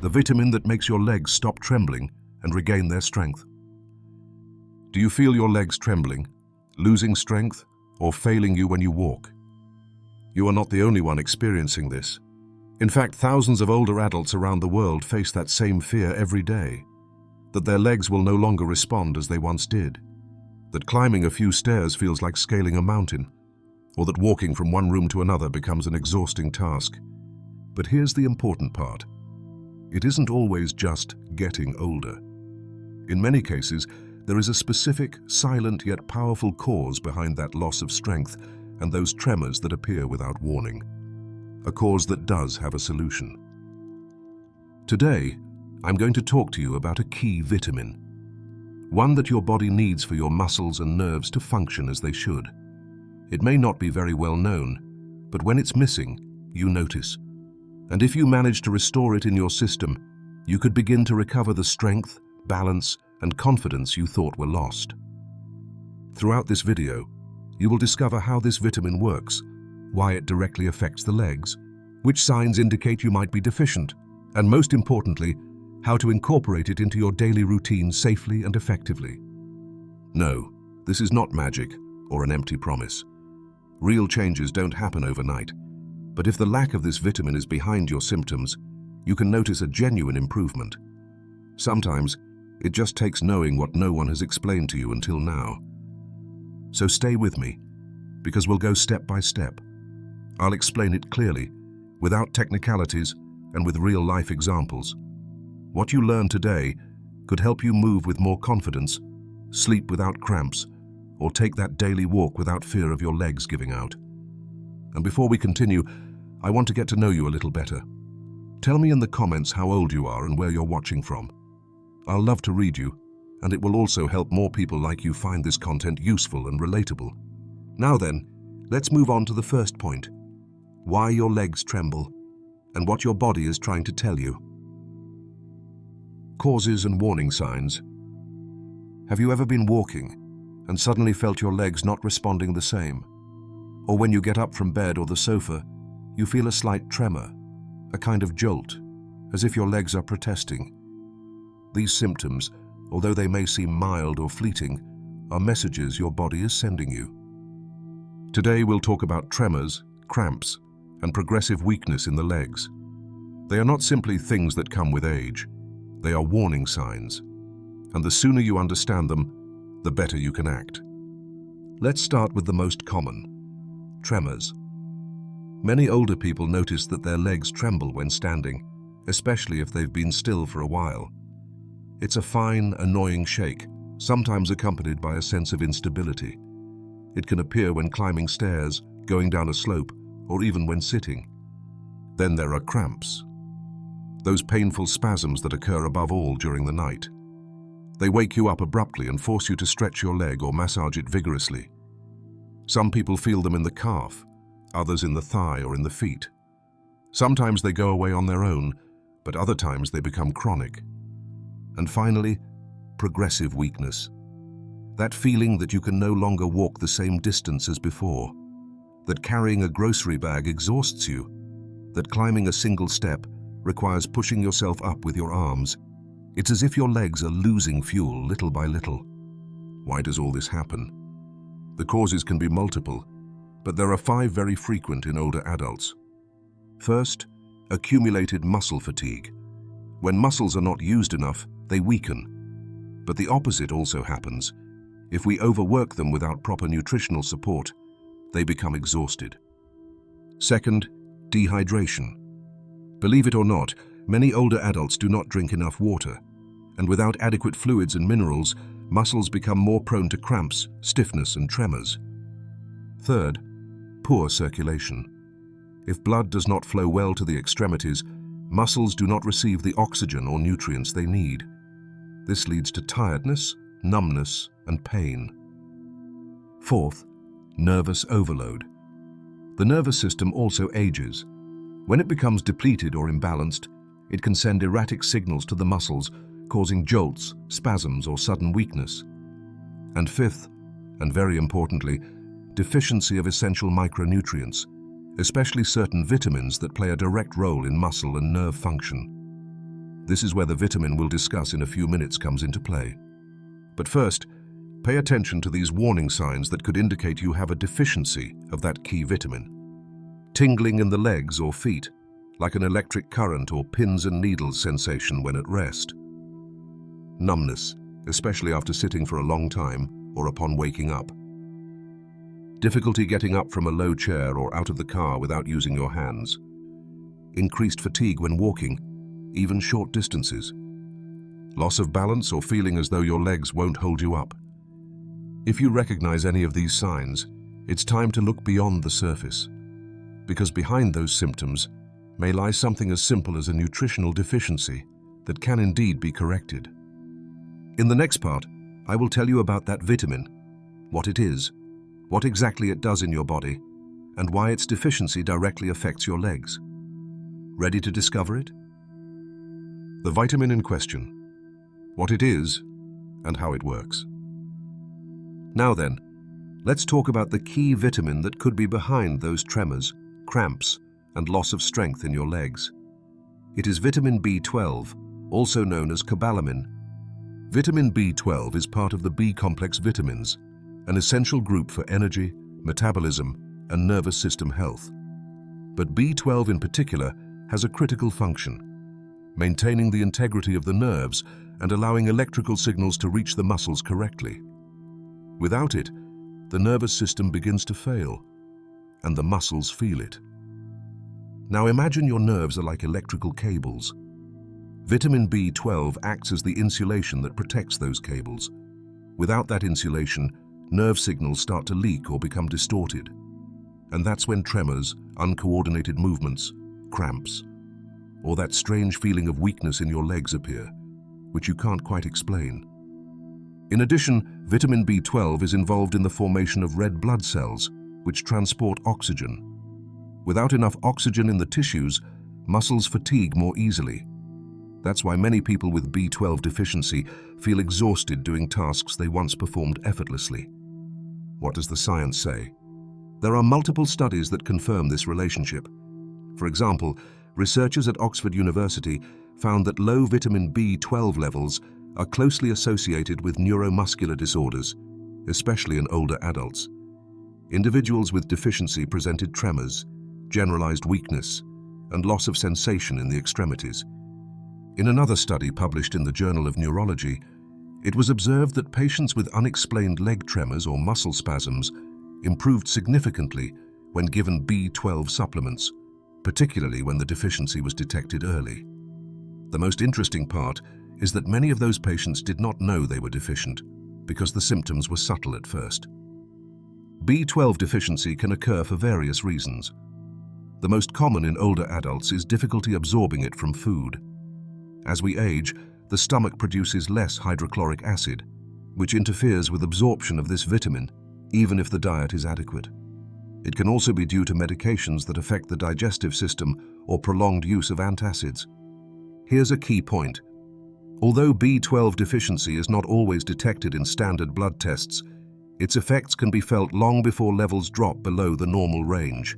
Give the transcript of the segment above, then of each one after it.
the vitamin that makes your legs stop trembling and regain their strength. Do you feel your legs trembling, losing strength, or failing you when you walk? You are not the only one experiencing this. In fact, thousands of older adults around the world face that same fear every day, that their legs will no longer respond as they once did, that climbing a few stairs feels like scaling a mountain, or that walking from one room to another becomes an exhausting task. But here's the important part. It isn't always just getting older. In many cases, there is a specific, silent yet powerful cause behind that loss of strength and those tremors that appear without warning. A cause that does have a solution. Today, I'm going to talk to you about a key vitamin. One that your body needs for your muscles and nerves to function as they should. It may not be very well known, but when it's missing, you notice. And if you manage to restore it in your system, you could begin to recover the strength, balance, and confidence you thought were lost. Throughout this video, you will discover how this vitamin works, why it directly affects the legs, which signs indicate you might be deficient, and most importantly, how to incorporate it into your daily routine safely and effectively. No, this is not magic or an empty promise. Real changes don't happen overnight, but if the lack of this vitamin is behind your symptoms, you can notice a genuine improvement. Sometimes, it just takes knowing what no one has explained to you until now. So stay with me, because we'll go step by step. I'll explain it clearly, without technicalities and with real-life examples. What you learn today could help you move with more confidence, sleep without cramps, or take that daily walk without fear of your legs giving out. And before we continue, I want to get to know you a little better. Tell me in the comments how old you are and where you're watching from. I'll love to read you, and it will also help more people like you find this content useful and relatable. Now then, let's move on to the first point. Why your legs tremble, and what your body is trying to tell you. Causes and warning signs. Have you ever been walking and suddenly felt your legs not responding the same? Or when you get up from bed or the sofa, you feel a slight tremor, a kind of jolt, as if your legs are protesting. These symptoms, although they may seem mild or fleeting, are messages your body is sending you. Today we'll talk about tremors, cramps, and progressive weakness in the legs. They are not simply things that come with age. They are warning signs. And the sooner you understand them, the better you can act. Let's start with the most common: tremors. Many older people notice that their legs tremble when standing, especially if they've been still for a while. It's a fine, annoying shake, sometimes accompanied by a sense of instability. It can appear when climbing stairs, going down a slope, or even when sitting. Then there are cramps. Those painful spasms that occur above all during the night. They wake you up abruptly and force you to stretch your leg or massage it vigorously. Some people feel them in the calf, others in the thigh or in the feet. Sometimes they go away on their own, but other times they become chronic. And finally, progressive weakness. That feeling that you can no longer walk the same distance as before, that carrying a grocery bag exhausts you, that climbing a single step requires pushing yourself up with your arms. It's as if your legs are losing fuel little by little. Why does all this happen? The causes can be multiple, but there are 5 very frequent in older adults. First, accumulated muscle fatigue. When muscles are not used enough, they weaken. But the opposite also happens. If we overwork them without proper nutritional support, they become exhausted. Second, dehydration. Believe it or not, many older adults do not drink enough water, and without adequate fluids and minerals, muscles become more prone to cramps, stiffness, and tremors. Third, poor circulation. If blood does not flow well to the extremities, muscles do not receive the oxygen or nutrients they need. This leads to tiredness, numbness, and pain. Fourth, nervous overload. The nervous system also ages. When it becomes depleted or imbalanced, it can send erratic signals to the muscles, causing jolts, spasms, or sudden weakness. And fifth, and very importantly, deficiency of essential micronutrients, especially certain vitamins that play a direct role in muscle and nerve function. This is where the vitamin we'll discuss in a few minutes comes into play. But first, pay attention to these warning signs that could indicate you have a deficiency of that key vitamin. Tingling in the legs or feet, like an electric current or pins and needles sensation when at rest. Numbness, especially after sitting for a long time or upon waking up. Difficulty getting up from a low chair or out of the car without using your hands. Increased fatigue when walking, even short distances. Loss of balance or feeling as though your legs won't hold you up. If you recognize any of these signs, it's time to look beyond the surface, because behind those symptoms may lie something as simple as a nutritional deficiency that can indeed be corrected. In the next part, I will tell you about that vitamin, what it is, what exactly it does in your body, and why its deficiency directly affects your legs. Ready to discover it? The vitamin in question, what it is, and how it works. Now then, let's talk about the key vitamin that could be behind those tremors, cramps, and loss of strength in your legs. It is vitamin B12, also known as cobalamin. Vitamin B12 is part of the B-complex vitamins, an essential group for energy, metabolism, and nervous system health. But B12 in particular has a critical function, maintaining the integrity of the nerves and allowing electrical signals to reach the muscles correctly. Without it, the nervous system begins to fail, and the muscles feel it. Now imagine your nerves are like electrical cables. Vitamin B12 acts as the insulation that protects those cables. Without that insulation, nerve signals start to leak or become distorted. And that's when tremors, uncoordinated movements, cramps, or that strange feeling of weakness in your legs appear, which you can't quite explain. In addition, vitamin B12 is involved in the formation of red blood cells, which transport oxygen. Without enough oxygen in the tissues, muscles fatigue more easily. That's why many people with B12 deficiency feel exhausted doing tasks they once performed effortlessly. What does the science say? There are multiple studies that confirm this relationship. For example, researchers at Oxford University found that low vitamin B12 levels are closely associated with neuromuscular disorders, especially in older adults. Individuals with deficiency presented tremors, generalized weakness, and loss of sensation in the extremities. In another study published in the Journal of Neurology, it was observed that patients with unexplained leg tremors or muscle spasms improved significantly when given B12 supplements, particularly when the deficiency was detected early. The most interesting part is that many of those patients did not know they were deficient because the symptoms were subtle at first. B12 deficiency can occur for various reasons. The most common in older adults is difficulty absorbing it from food. As we age, the stomach produces less hydrochloric acid, which interferes with absorption of this vitamin, even if the diet is adequate. It can also be due to medications that affect the digestive system or prolonged use of antacids. Here's a key point. Although B12 deficiency is not always detected in standard blood tests, its effects can be felt long before levels drop below the normal range.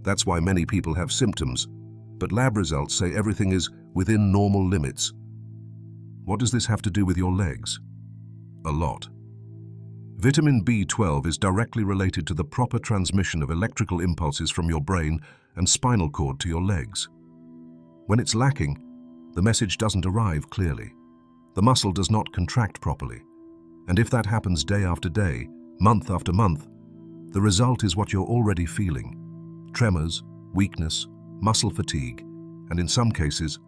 That's why many people have symptoms, but lab results say everything is within normal limits. What does this have to do with your legs? A lot. Vitamin B12 is directly related to the proper transmission of electrical impulses from your brain and spinal cord to your legs. When it's lacking, the message doesn't arrive clearly. The muscle does not contract properly. And if that happens day after day, month after month, the result is what you're already feeling: tremors, weakness, muscle fatigue, and in some cases,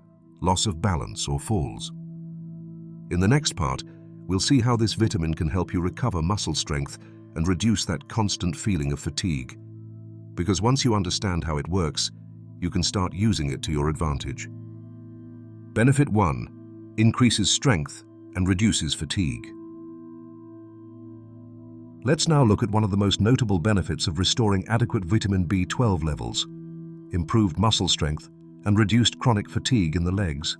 loss of balance or falls. In the next part, we'll see how this vitamin can help you recover muscle strength and reduce that constant feeling of fatigue. Because once you understand how it works, you can start using it to your advantage. Benefit 1. Increases strength and reduces fatigue. Let's now look at one of the most notable benefits of restoring adequate vitamin B12 levels: improved muscle strength and reduced chronic fatigue in the legs.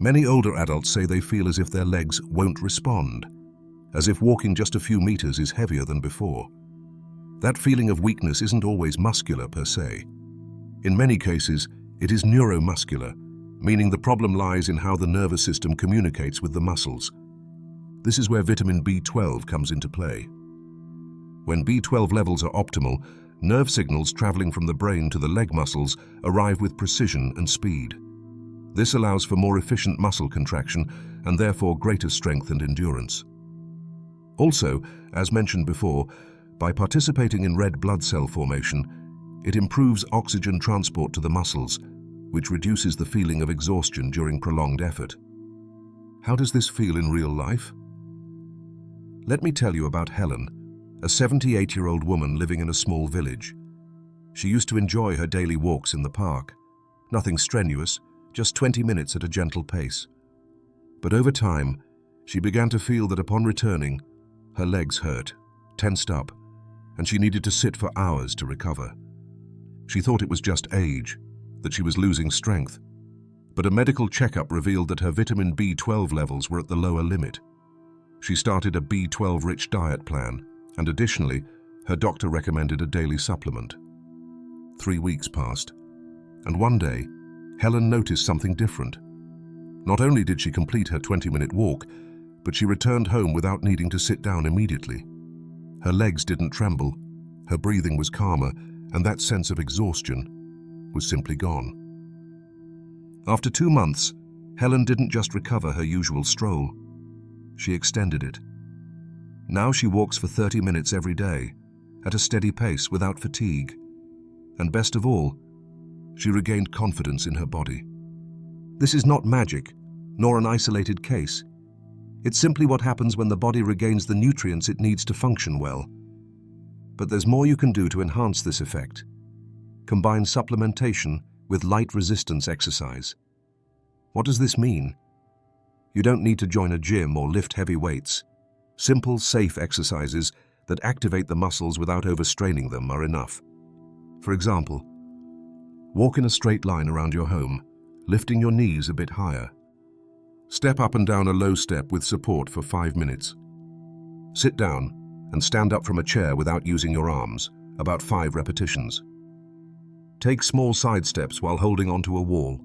Many older adults say they feel as if their legs won't respond, as if walking just a few meters is heavier than before. That feeling of weakness isn't always muscular per se. In many cases, it is neuromuscular, meaning the problem lies in how the nervous system communicates with the muscles. This is where vitamin B12 comes into play. When B12 levels are optimal, nerve signals traveling from the brain to the leg muscles arrive with precision and speed. This allows for more efficient muscle contraction and therefore greater strength and endurance. Also, as mentioned before, by participating in red blood cell formation, it improves oxygen transport to the muscles, which reduces the feeling of exhaustion during prolonged effort. How does this feel in real life? Let me tell you about Helen, a 78-year-old woman living in a small village. She used to enjoy her daily walks in the park. Nothing strenuous, just 20 minutes at a gentle pace. But over time, she began to feel that upon returning, her legs hurt, tensed up, and she needed to sit for hours to recover. She thought it was just age, that she was losing strength. But a medical checkup revealed that her vitamin B12 levels were at the lower limit. She started a B12-rich diet plan, and additionally, her doctor recommended a daily supplement. 3 weeks passed, and one day, Helen noticed something different. Not only did she complete her 20-minute walk, but she returned home without needing to sit down immediately. Her legs didn't tremble, her breathing was calmer, and that sense of exhaustion was simply gone. After 2 months, Helen didn't just recover her usual stroll. She extended it. Now she walks for 30 minutes every day, at a steady pace without fatigue. And best of all, she regained confidence in her body. This is not magic, nor an isolated case. It's simply what happens when the body regains the nutrients it needs to function well. But there's more you can do to enhance this effect. Combine supplementation with light resistance exercise. What does this mean? You don't need to join a gym or lift heavy weights. Simple, safe exercises that activate the muscles without overstraining them are enough. For example, walk in a straight line around your home, lifting your knees a bit higher. Step up and down a low step with support for 5 minutes. Sit down and stand up from a chair without using your arms, about 5 repetitions. Take small side steps while holding onto a wall.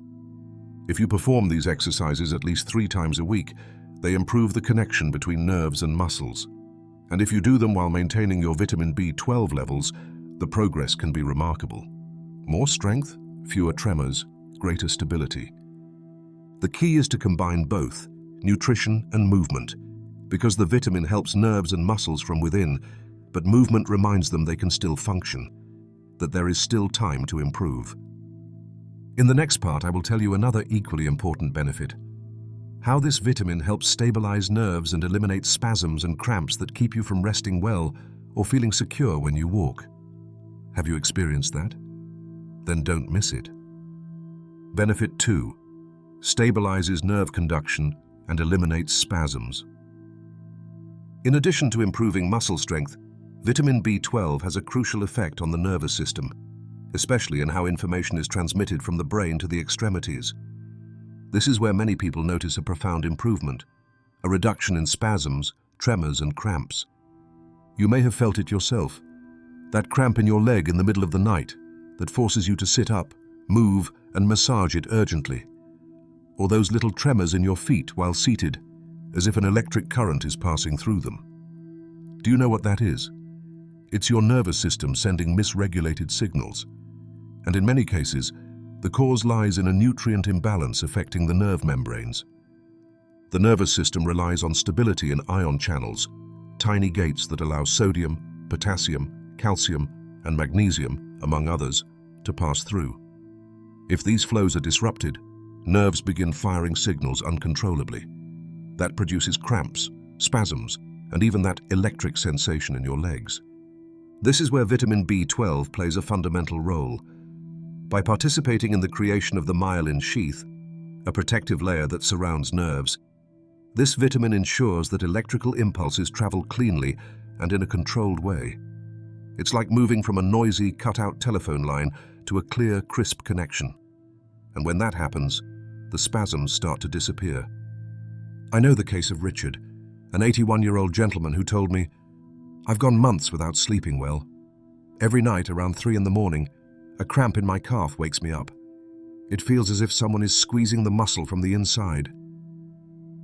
If you perform these exercises at least 3 times a week, they improve the connection between nerves and muscles. And if you do them while maintaining your vitamin B12 levels, the progress can be remarkable. More strength, fewer tremors, greater stability. The key is to combine both, nutrition and movement, because the vitamin helps nerves and muscles from within, but movement reminds them they can still function, that there is still time to improve. In the next part, I will tell you another equally important benefit: how this vitamin helps stabilize nerves and eliminate spasms and cramps that keep you from resting well or feeling secure when you walk. Have you experienced that? Then don't miss it. Benefit 2. Stabilizes nerve conduction and eliminates spasms. In addition to improving muscle strength, vitamin B12 has a crucial effect on the nervous system, especially in how information is transmitted from the brain to the extremities. This is where many people notice a profound improvement, a reduction in spasms, tremors, and cramps. You may have felt it yourself, that cramp in your leg in the middle of the night that forces you to sit up, move, and massage it urgently. Or those little tremors in your feet while seated, as if an electric current is passing through them. Do you know what that is? It's your nervous system sending misregulated signals. And in many cases, the cause lies in a nutrient imbalance affecting the nerve membranes. The nervous system relies on stability in ion channels, tiny gates that allow sodium, potassium, calcium, and magnesium, among others, to pass through. If these flows are disrupted, nerves begin firing signals uncontrollably. That produces cramps, spasms, and even that electric sensation in your legs. This is where vitamin B12 plays a fundamental role. By participating in the creation of the myelin sheath, a protective layer that surrounds nerves, this vitamin ensures that electrical impulses travel cleanly and in a controlled way. It's like moving from a noisy, cut-out telephone line to a clear, crisp connection. And when that happens, the spasms start to disappear. I know the case of Richard, an 81-year-old gentleman who told me, "I've gone months without sleeping well. Every night around 3 in the morning, a cramp in my calf wakes me up. It feels as if someone is squeezing the muscle from the inside.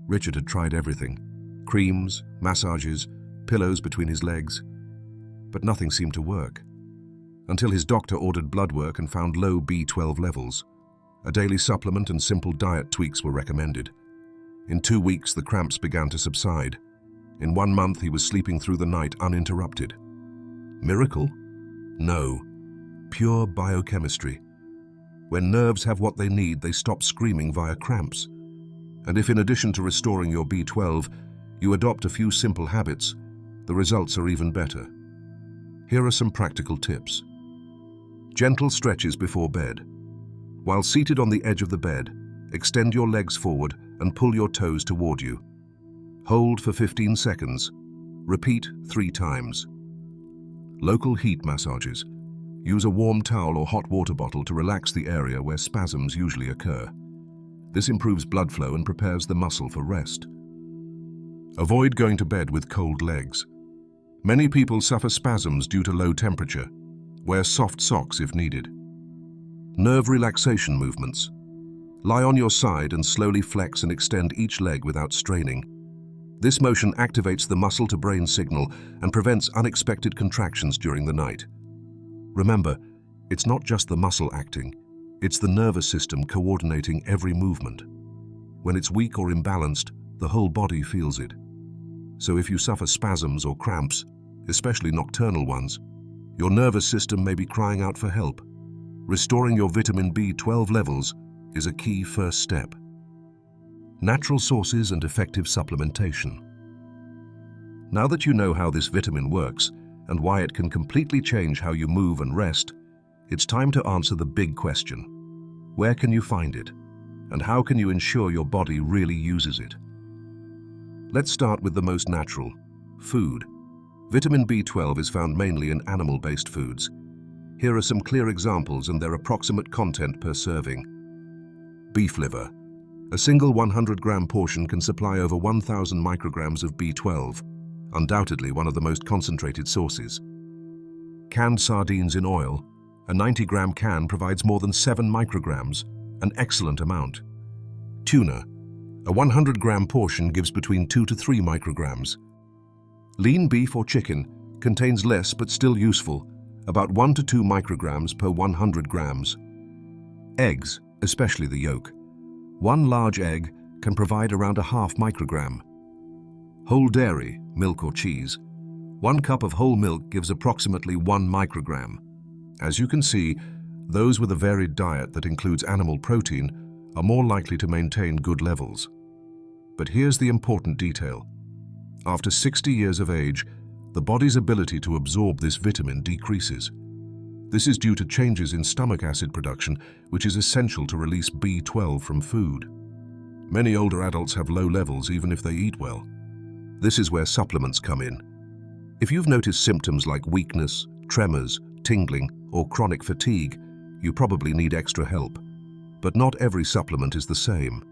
Richard had tried everything: creams, massages, pillows between his legs. But nothing seemed to work, until his doctor ordered blood work and found low B12 levels. A daily supplement and simple diet tweaks were recommended. In 2 weeks, the cramps began to subside. In 1 month, he was sleeping through the night uninterrupted. Miracle? No. Pure biochemistry. When nerves have what they need, they stop screaming via cramps. And if in addition to restoring your B12, you adopt a few simple habits, the results are even better. Here are some practical tips. Gentle stretches before bed. While seated on the edge of the bed, extend your legs forward and pull your toes toward you. Hold for 15 seconds. Repeat 3 times. Local heat massages. Use a warm towel or hot water bottle to relax the area where spasms usually occur. This improves blood flow and prepares the muscle for rest. Avoid going to bed with cold legs. Many people suffer spasms due to low temperature. Wear soft socks if needed. Nerve relaxation movements. Lie on your side and slowly flex and extend each leg without straining. This motion activates the muscle-to-brain signal and prevents unexpected contractions during the night. Remember, it's not just the muscle acting, it's the nervous system coordinating every movement. When it's weak or imbalanced, the whole body feels it. So if you suffer spasms or cramps, especially nocturnal ones, your nervous system may be crying out for help. Restoring your vitamin B12 levels is a key first step. Natural sources and effective supplementation. Now that you know how this vitamin works and why it can completely change how you move and rest, it's time to answer the big question. Where can you find it? And how can you ensure your body really uses it? Let's start with the most natural: food. Vitamin B12 is found mainly in animal-based foods. Here are some clear examples and their approximate content per serving. Beef liver. A single 100-gram portion can supply over 1,000 micrograms of B12, undoubtedly one of the most concentrated sources. Canned sardines in oil. A 90-gram can provides more than 7 micrograms, an excellent amount. Tuna. A 100-gram portion gives between 2 to 3 micrograms. Lean beef or chicken contains less but still useful, about 1 to 2 micrograms per 100 grams. Eggs, especially the yolk. 1 large egg can provide around a half microgram. Whole dairy, milk or cheese. 1 cup of whole milk gives approximately 1 microgram. As you can see, those with a varied diet that includes animal protein are more likely to maintain good levels. But here's the important detail. After 60 years of age, the body's ability to absorb this vitamin decreases. This is due to changes in stomach acid production, which is essential to release B12 from food. Many older adults have low levels even if they eat well. This is where supplements come in. If you've noticed symptoms like weakness, tremors, tingling, or chronic fatigue, you probably need extra help. But not every supplement is the same.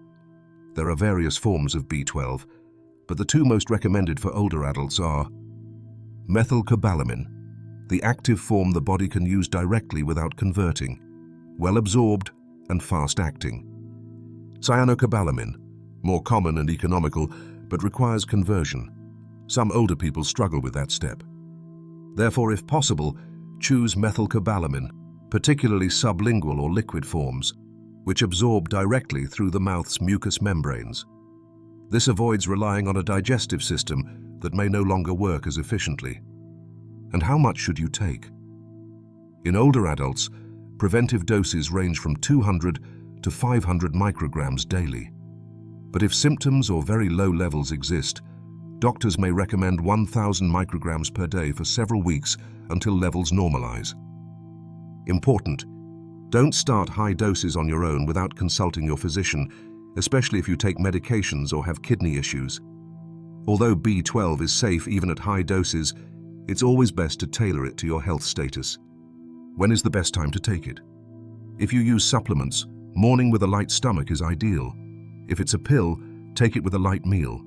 There are various forms of B12, but the 2 most recommended for older adults are methylcobalamin, the active form the body can use directly without converting, well absorbed and fast-acting. Cyanocobalamin, more common and economical, but requires conversion. Some older people struggle with that step. Therefore, if possible, choose methylcobalamin, particularly sublingual or liquid forms, which absorb directly through the mouth's mucous membranes. This avoids relying on a digestive system that may no longer work as efficiently. And how much should you take? In older adults, preventive doses range from 200 to 500 micrograms daily. But if symptoms or very low levels exist, doctors may recommend 1,000 micrograms per day for several weeks until levels normalize. Important: don't start high doses on your own without consulting your physician, especially if you take medications or have kidney issues. Although B12 is safe even at high doses, it's always best to tailor it to your health status. When is the best time to take it? If you use supplements, morning with a light stomach is ideal. If it's a pill, take it with a light meal.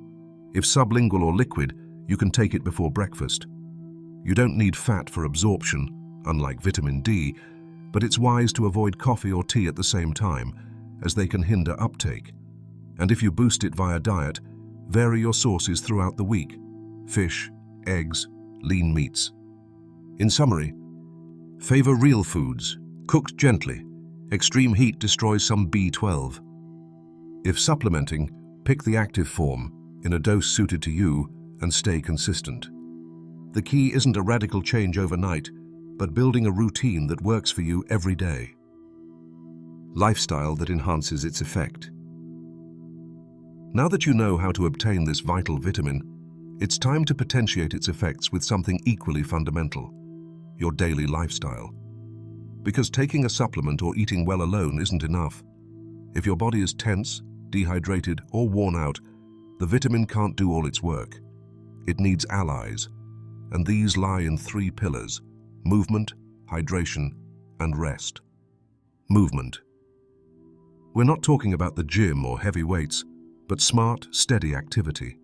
If sublingual or liquid, you can take it before breakfast. You don't need fat for absorption, unlike vitamin D, but it's wise to avoid coffee or tea at the same time, as they can hinder uptake. And if you boost it via diet, vary your sources throughout the week: fish, eggs, lean meats. In summary, favor real foods, cooked gently. Extreme heat destroys some B12. If supplementing, pick the active form, in a dose suited to you, and stay consistent. The key isn't a radical change overnight, but building a routine that works for you every day. Lifestyle that enhances its effect. Now that you know how to obtain this vital vitamin, it's time to potentiate its effects with something equally fundamental: your daily lifestyle. Because taking a supplement or eating well alone isn't enough. If your body is tense, dehydrated, or worn out, the vitamin can't do all its work. It needs allies, and these lie in 3 pillars: movement, hydration, and rest. Movement. We're not talking about the gym or heavy weights, but smart, steady activity.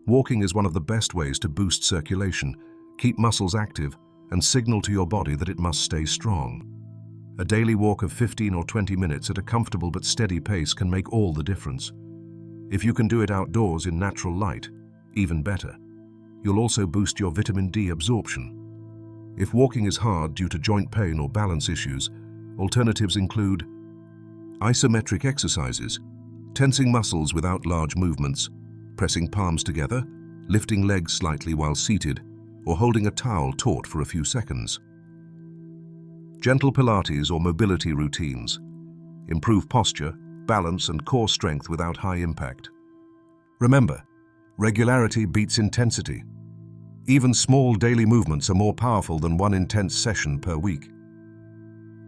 Walking is one of the best ways to boost circulation, keep muscles active, and signal to your body that it must stay strong. A daily walk of 15 or 20 minutes at a comfortable but steady pace can make all the difference. If you can do it outdoors in natural light, even better. You'll also boost your vitamin D absorption. If walking is hard due to joint pain or balance issues, alternatives include isometric exercises, tensing muscles without large movements, pressing palms together, lifting legs slightly while seated, or holding a towel taut for a few seconds. Gentle Pilates or mobility routines. Improve posture, balance, and core strength without high impact. Remember, regularity beats intensity. Even small daily movements are more powerful than one intense session per week.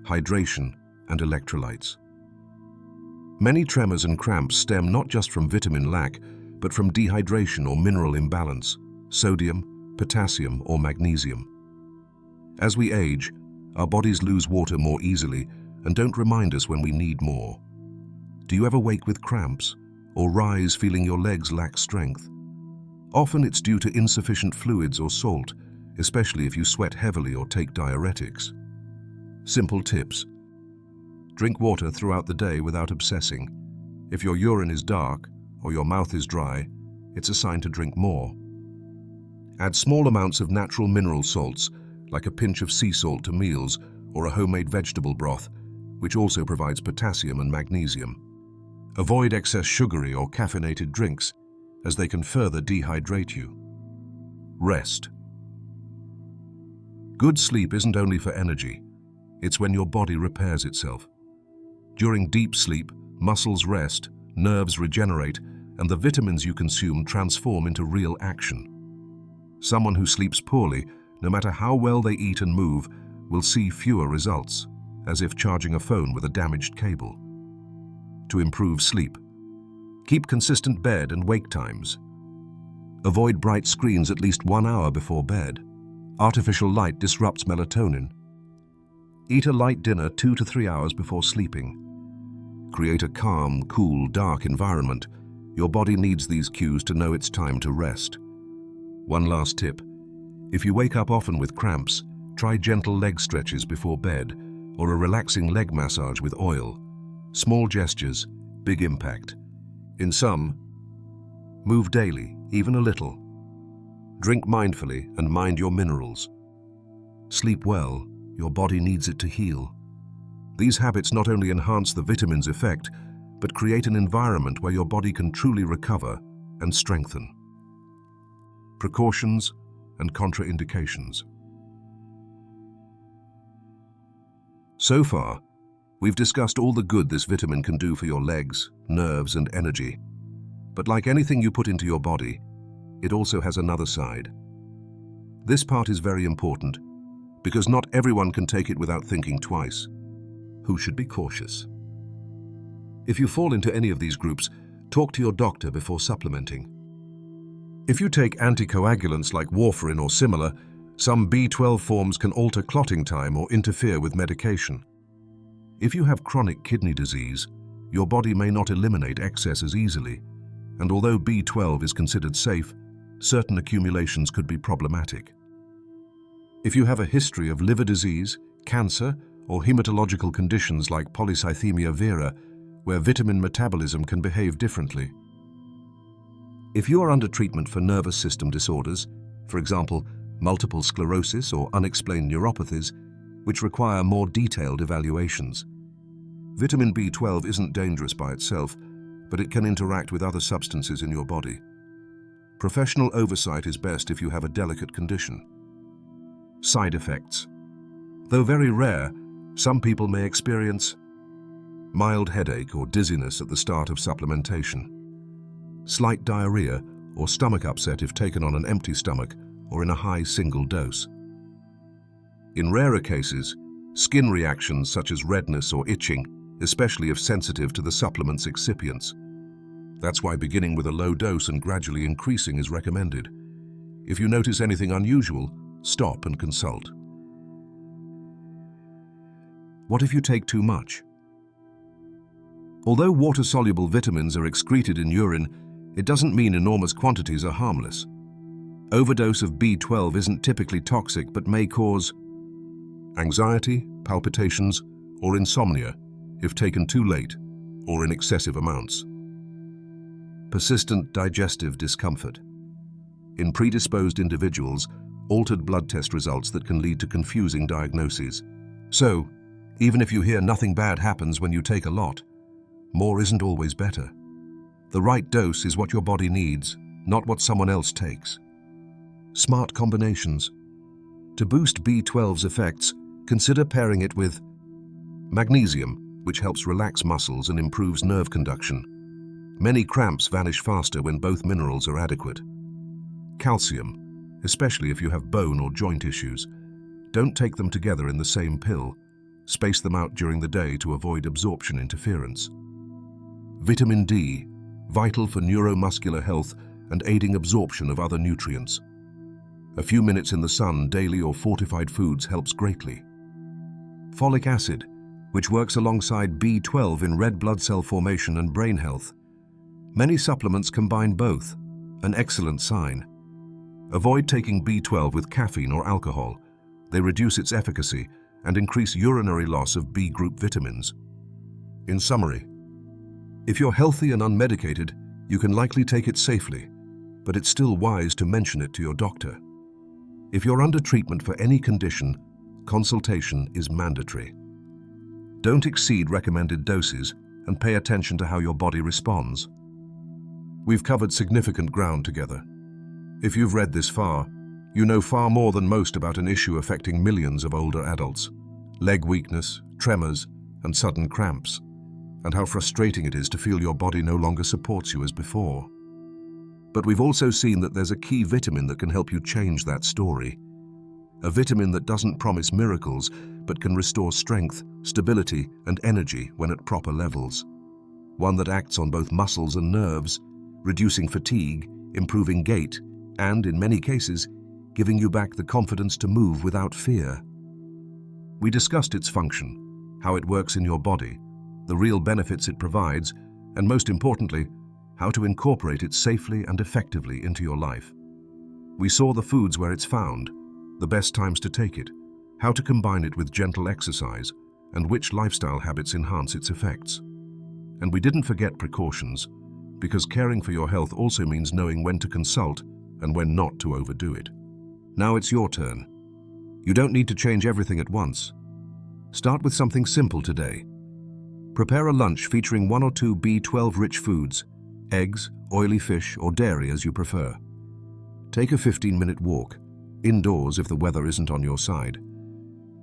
Hydration and electrolytes. Many tremors and cramps stem not just from vitamin lack, but from dehydration or mineral imbalance, sodium, potassium, or magnesium. As we age, our bodies lose water more easily and don't remind us when we need more. Do you ever wake with cramps or rise feeling your legs lack strength? Often it's due to insufficient fluids or salt, especially if you sweat heavily or take diuretics. Simple tips. Drink water throughout the day without obsessing. If your urine is dark or your mouth is dry, it's a sign to drink more. Add small amounts of natural mineral salts, like a pinch of sea salt to meals or a homemade vegetable broth, which also provides potassium and magnesium. Avoid excess sugary or caffeinated drinks, as they can further dehydrate you. Rest. Good sleep isn't only for energy, it's when your body repairs itself. During deep sleep, muscles rest, nerves regenerate, and the vitamins you consume transform into real action. Someone who sleeps poorly, no matter how well they eat and move, will see fewer results, as if charging a phone with a damaged cable. To improve sleep, keep consistent bed and wake times. Avoid bright screens at least 1 hour before bed. Artificial light disrupts melatonin. Eat a light dinner 2 to 3 hours before sleeping. Create a calm, cool, dark environment. Your body needs these cues to know it's time to rest. One last tip. If you wake up often with cramps, try gentle leg stretches before bed or a relaxing leg massage with oil. Small gestures, big impact. In sum, move daily, even a little. Drink mindfully and mind your minerals. Sleep well, your body needs it to heal. These habits not only enhance the vitamin's effect, but create an environment where your body can truly recover and strengthen. Precautions and contraindications. So far, we've discussed all the good this vitamin can do for your legs, nerves, and energy. But like anything you put into your body, it also has another side. This part is very important, because not everyone can take it without thinking twice. Who should be cautious? If you fall into any of these groups, talk to your doctor before supplementing. If you take anticoagulants like warfarin or similar, some B12 forms can alter clotting time or interfere with medication. If you have chronic kidney disease, your body may not eliminate excess as easily, and although B12 is considered safe, certain accumulations could be problematic. If you have a history of liver disease, cancer, or hematological conditions like polycythemia vera, where vitamin metabolism can behave differently. If you are under treatment for nervous system disorders, for example, multiple sclerosis or unexplained neuropathies, which require more detailed evaluations, vitamin B12 isn't dangerous by itself, but it can interact with other substances in your body. Professional oversight is best if you have a delicate condition. Side effects. Though very rare, some people may experience mild headache or dizziness at the start of supplementation, slight diarrhea or stomach upset if taken on an empty stomach or in a high single dose. In rarer cases, skin reactions such as redness or itching, especially if sensitive to the supplement's excipients. That's why beginning with a low dose and gradually increasing is recommended. If you notice anything unusual, stop and consult. What if you take too much? Although water-soluble vitamins are excreted in urine, it doesn't mean enormous quantities are harmless. Overdose of B12 isn't typically toxic but may cause anxiety, palpitations, or insomnia if taken too late or in excessive amounts. Persistent digestive discomfort. In predisposed individuals, altered blood test results that can lead to confusing diagnoses. So, even if you hear nothing bad happens when you take a lot, more isn't always better. The right dose is what your body needs, not what someone else takes. Smart combinations. To boost B12's effects, consider pairing it with magnesium, which helps relax muscles and improves nerve conduction. Many cramps vanish faster when both minerals are adequate. Calcium, especially if you have bone or joint issues. Don't take them together in the same pill. Space them out during the day to avoid absorption interference. Vitamin D, vital for neuromuscular health and aiding absorption of other nutrients. A few minutes in the sun daily or fortified foods helps greatly. Folic acid, which works alongside B12 in red blood cell formation and brain health. Many supplements combine both, an excellent sign. Avoid taking B12 with caffeine or alcohol. They reduce its efficacy and increase urinary loss of B group vitamins. In summary, if you're healthy and unmedicated, you can likely take it safely, but it's still wise to mention it to your doctor. If you're under treatment for any condition, consultation is mandatory. Don't exceed recommended doses and pay attention to how your body responds. We've covered significant ground together. If you've read this far, you know far more than most about an issue affecting millions of older adults. Leg weakness, tremors, and sudden cramps, and how frustrating it is to feel your body no longer supports you as before. But we've also seen that there's a key vitamin that can help you change that story. A vitamin that doesn't promise miracles, but can restore strength, stability, and energy when at proper levels. One that acts on both muscles and nerves, reducing fatigue, improving gait, and, in many cases, giving you back the confidence to move without fear. We discussed its function, how it works in your body, the real benefits it provides, and most importantly, how to incorporate it safely and effectively into your life. We saw the foods where it's found, the best times to take it, how to combine it with gentle exercise, and which lifestyle habits enhance its effects. And we didn't forget precautions, because caring for your health also means knowing when to consult and when not to overdo it. Now it's your turn. You don't need to change everything at once. Start with something simple today. Prepare a lunch featuring 1 or 2 B12-rich foods, eggs, oily fish, or dairy as you prefer. Take a 15-minute walk, indoors if the weather isn't on your side.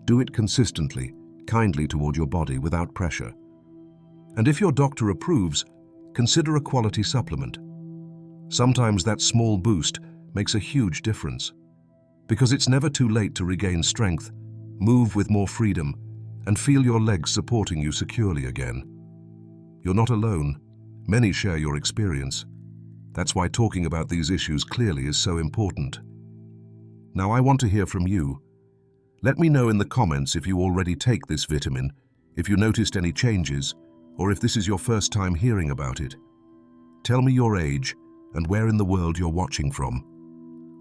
Do it consistently, kindly toward your body without pressure. And if your doctor approves, consider a quality supplement. Sometimes that small boost makes a huge difference. Because it's never too late to regain strength, move with more freedom, and feel your legs supporting you securely again. You're not alone. Many share your experience. That's why talking about these issues clearly is so important. Now I want to hear from you. Let me know in the comments if you already take this vitamin, if you noticed any changes, or if this is your first time hearing about it. Tell me your age and where in the world you're watching from.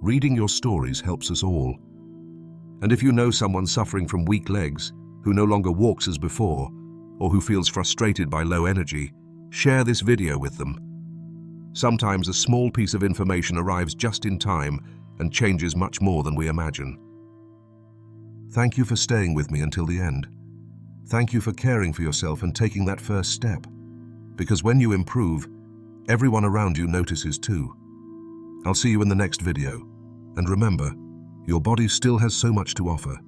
Reading your stories helps us all. And if you know someone suffering from weak legs, who no longer walks as before, or who feels frustrated by low energy, share this video with them. Sometimes a small piece of information arrives just in time and changes much more than we imagine. Thank you for staying with me until the end. Thank you for caring for yourself and taking that first step. Because when you improve, everyone around you notices too. I'll see you in the next video. And remember, your body still has so much to offer.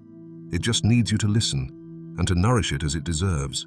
It just needs you to listen and to nourish it as it deserves.